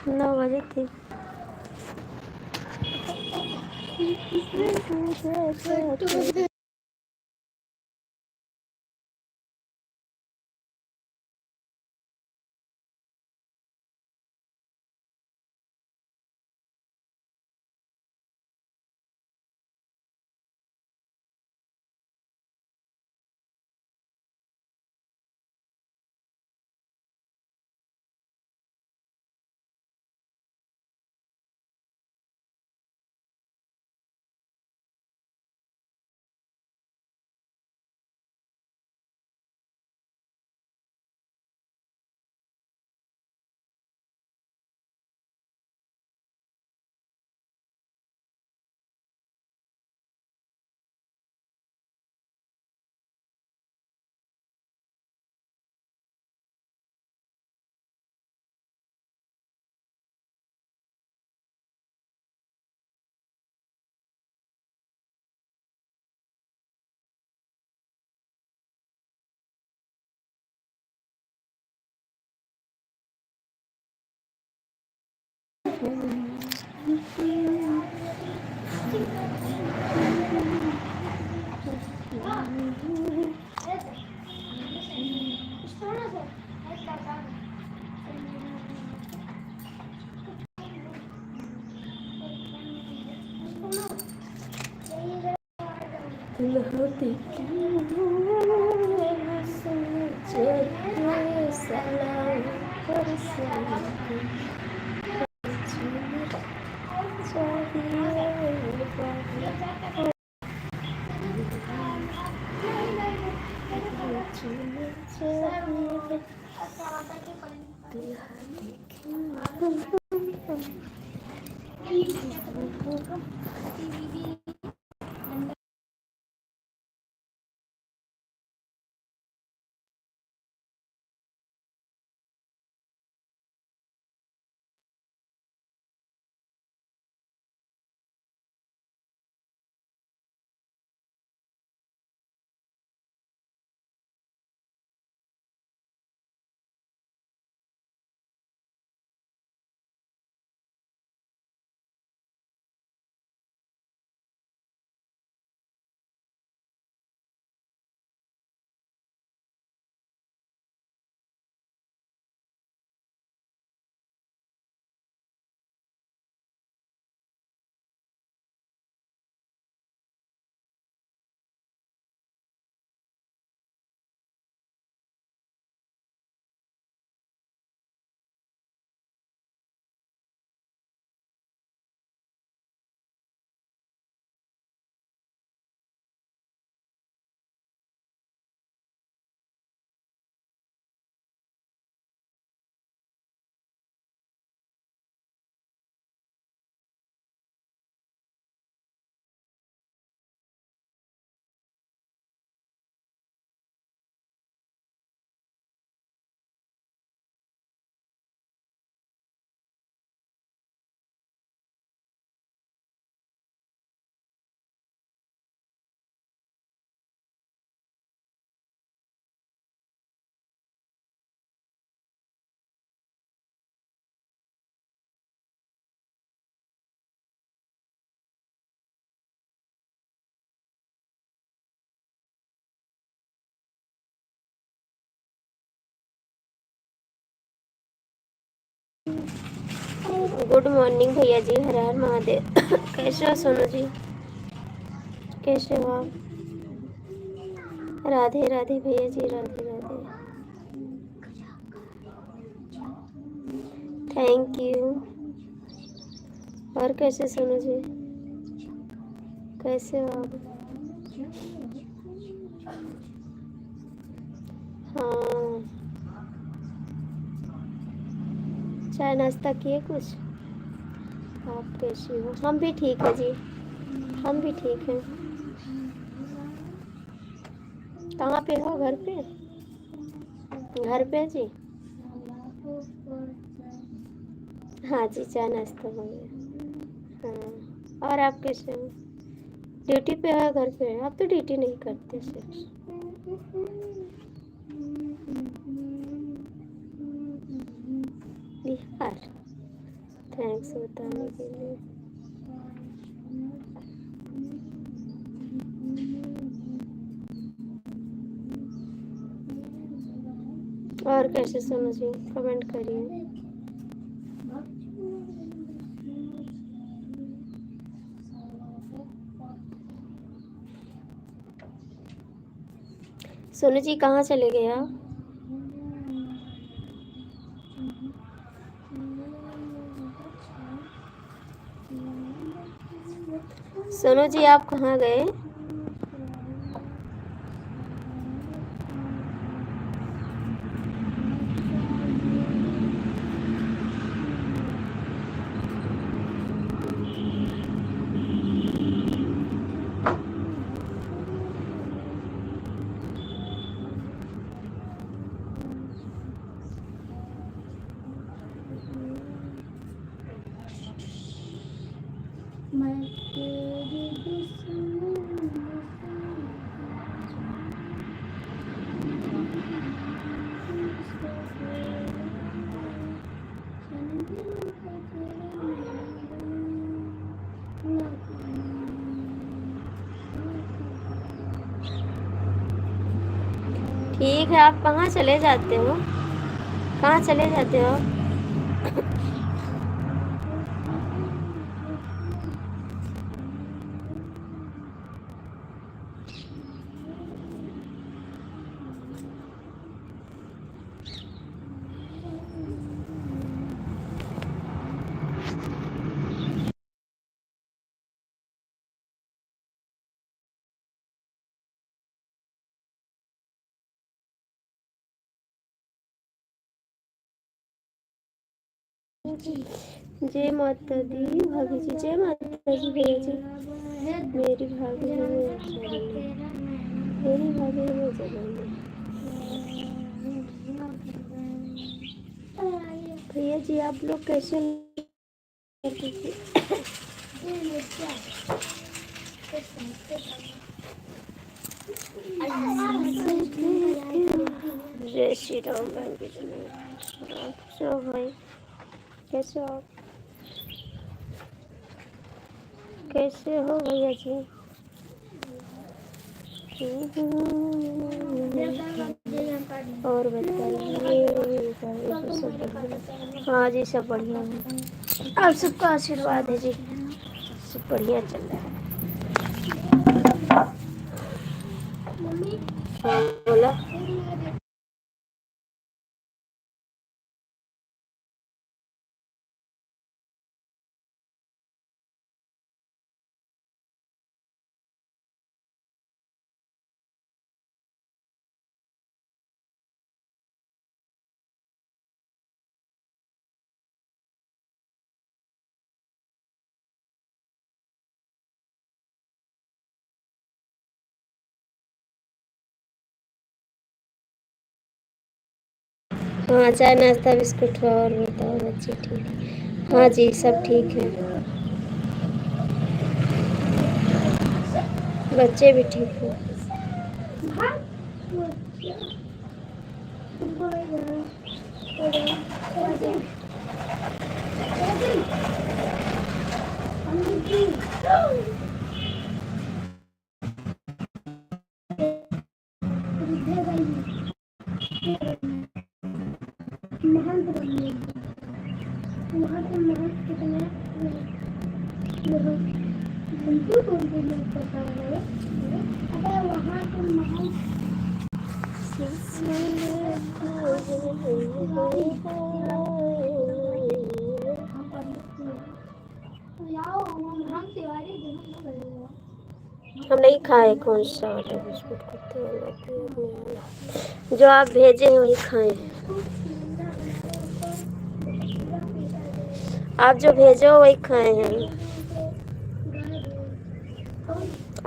नौ बजे थी। Good morning भैया जी, हर हर महादेव। कैसे हो सोनू जी, कैसे हो आप? राधे राधे भैया जी, राधे राधे। Thank you. और कैसे सोनू जी, कैसे हो आप? हाँ, चाय नाश्ता किए कुछ? आप कैसी हो? हम भी ठीक है जी, हम भी ठीक हैं। कहाँ पे हो? घर पे? घर पे जी? हाँ जी, चाय नाश्ता हो गया। हाँ, और आप कैसे हो? ड्यूटी पे है घर पे? आप तो ड्यूटी नहीं करते सर। बिहार। थैंक्स बताने के लिए। और कैसे समझिए, कमेंट करिए। सोनू जी कहाँ चले गए आप? सोनू जी आप कहाँ गए? ठीक है, आप कहाँ चले जाते हो? कहाँ चले जाते हो? जय माता दी भाभी जी, जय माता जी भैया जी। मेरी भाभी हमें जलाने, मेरी भाभी हमें जलाने। भैया जी आप लोग कैसे जय श्री राम बहन जी। कैसे हो भाई, कैसे हो आप? कैसे हो भैया जी? और बताइए। हाँ जी सब बढ़िया है, आप सबका आशीर्वाद है जी, सब बढ़िया चल रहा है। हाँ बोला। हाँ चाय नाश्ता बिस्कुट हुआ। और बताओ बच्चे ठीक है? हाँ जी सब ठीक है, बच्चे भी ठीक हैं। हम नहीं खाए, कौन सा आटा बिस्कुट करते हैं, जो आप भेजे हैं वही खाए हैं। आप जो भेजे हो वही खाए हैं।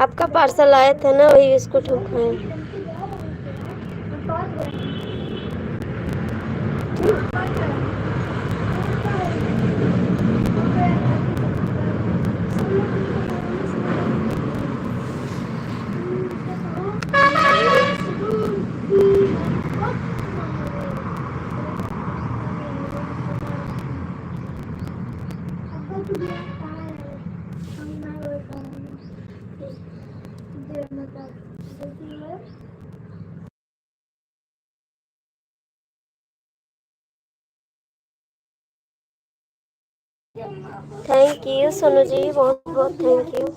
आपका पार्सल आया था ना, वही बिस्कुट हम खाए। थैंक यू सोनू जी, बहुत बहुत थैंक यू।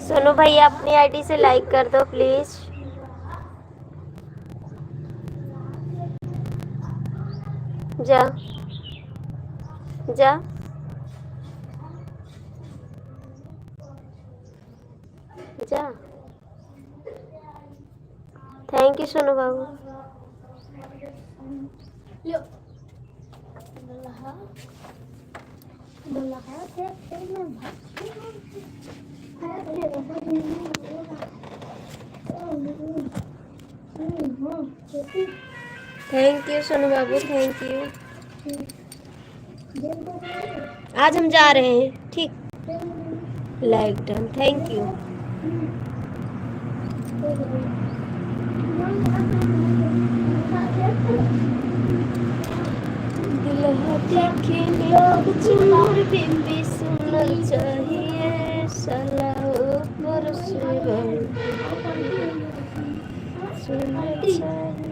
सोनू भाई अपनी आईडी से लाइक कर दो प्लीज। जा जा जा। Thank you Sonu Babu. Thank you Sonu Babu, thank you. आज हम जा रहे हैं, ठीक। Like done, thank you. दुल्हा देखेंगे अब चुनर बिंबी सुनर चाहिए सला ऊपर से सुनर चाहिए।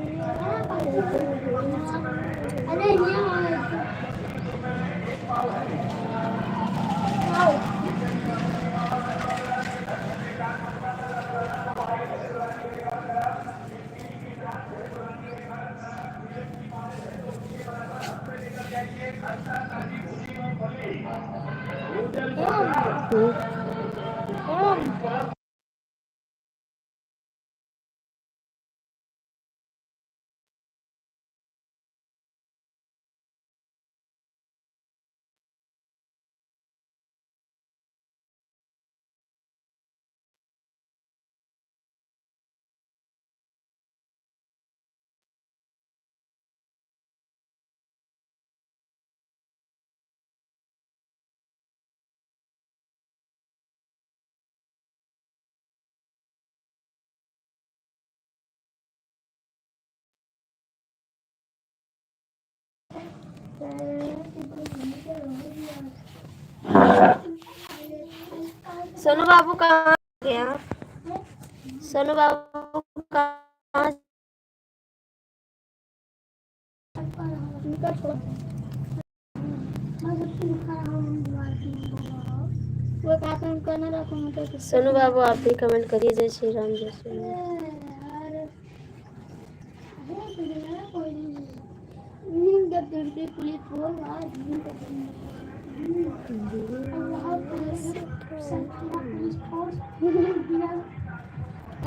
सोनू बाबू कहाँ गया? सोनू बाबू कहाँ? सोनू बाबू आप भी कमेंट करिए, जय श्री राम, जय श्री राम।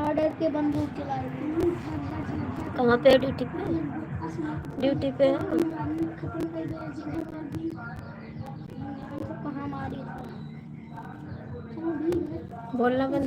ऑर्डर के बंदूक के लाए। कहाँ पे? ड्यूटी पे? ड्यूटी पे है। बोलना बंद।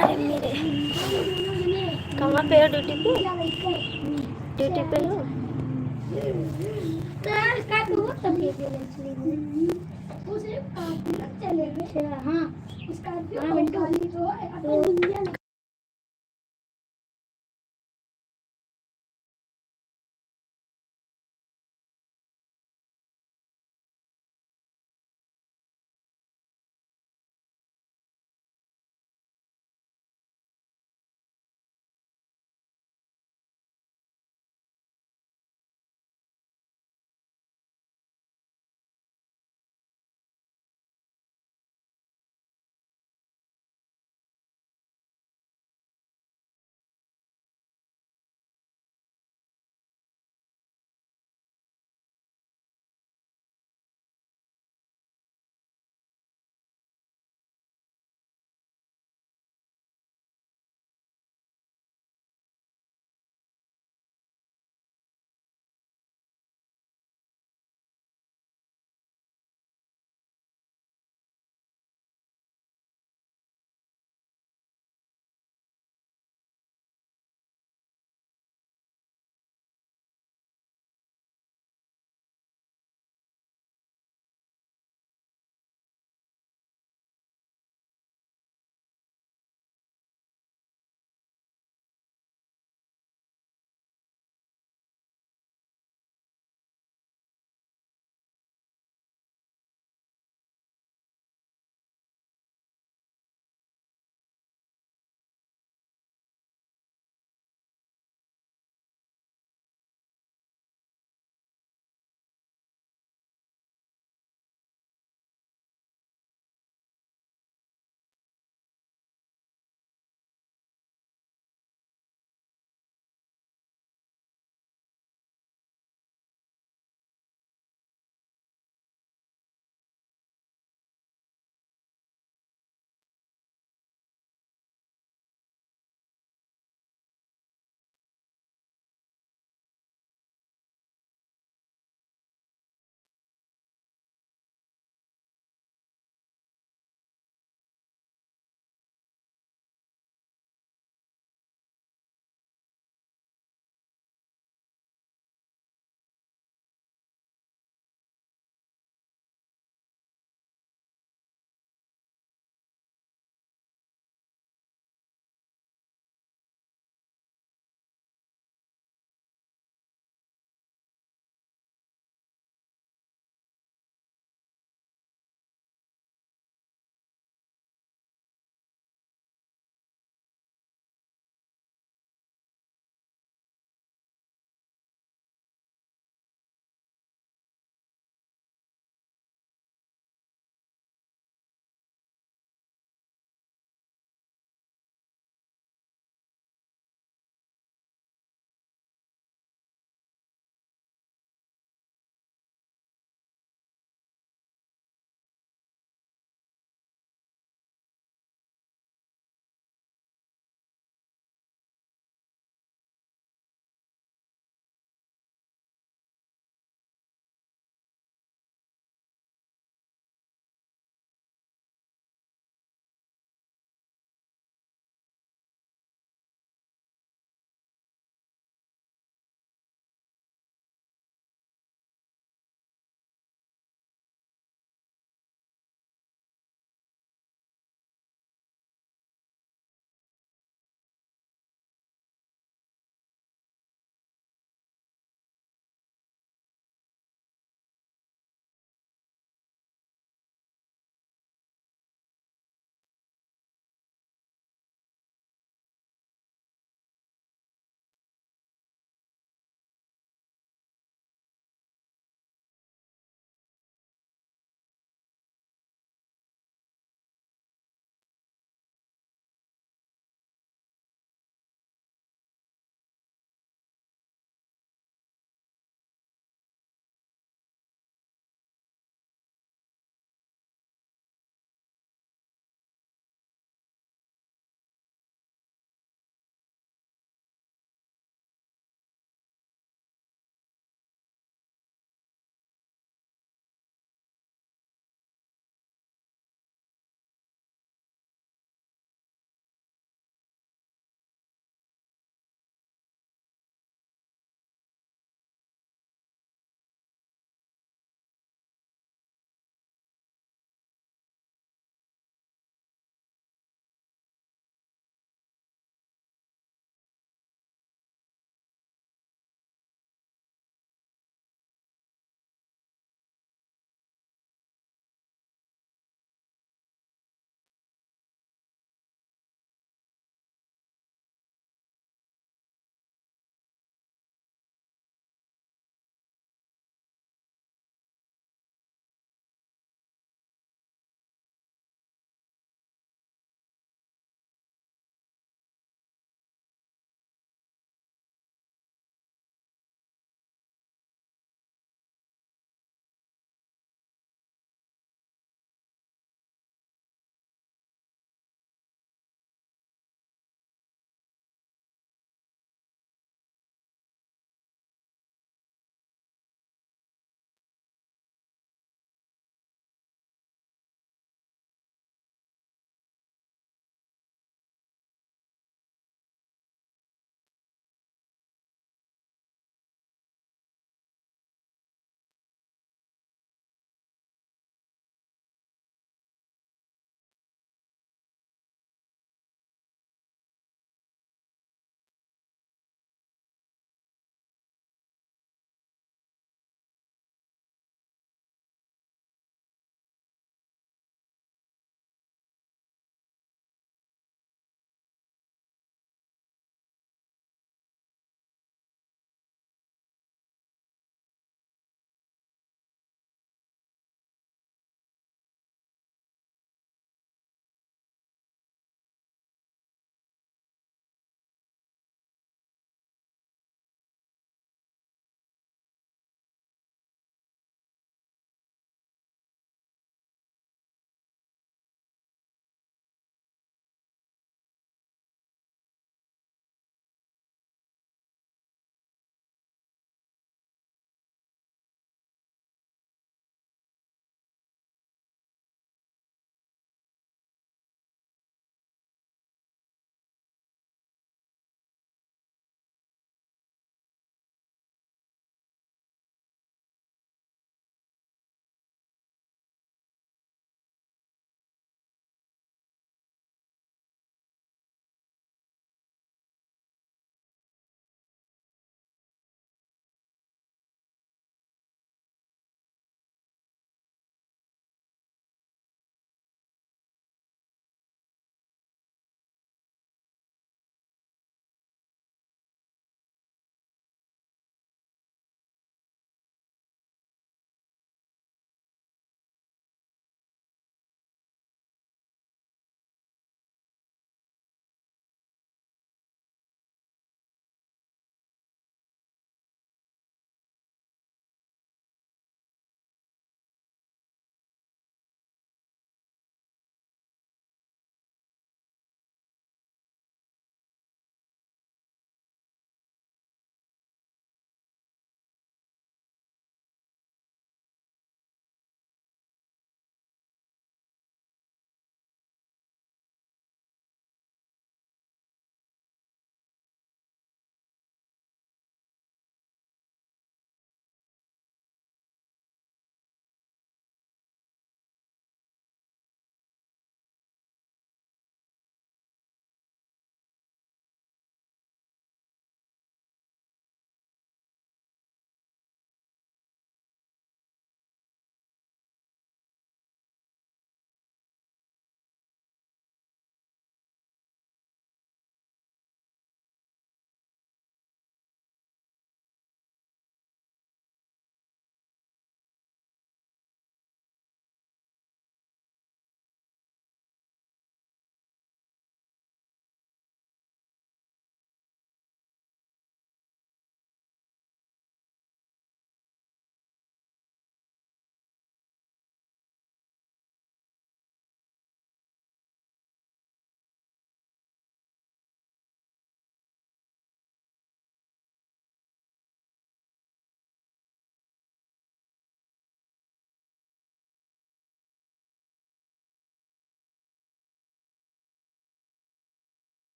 अरे मेरे कहाँ पे हो? ड्यूटी पे? ड्यूटी पे हो? हाँ।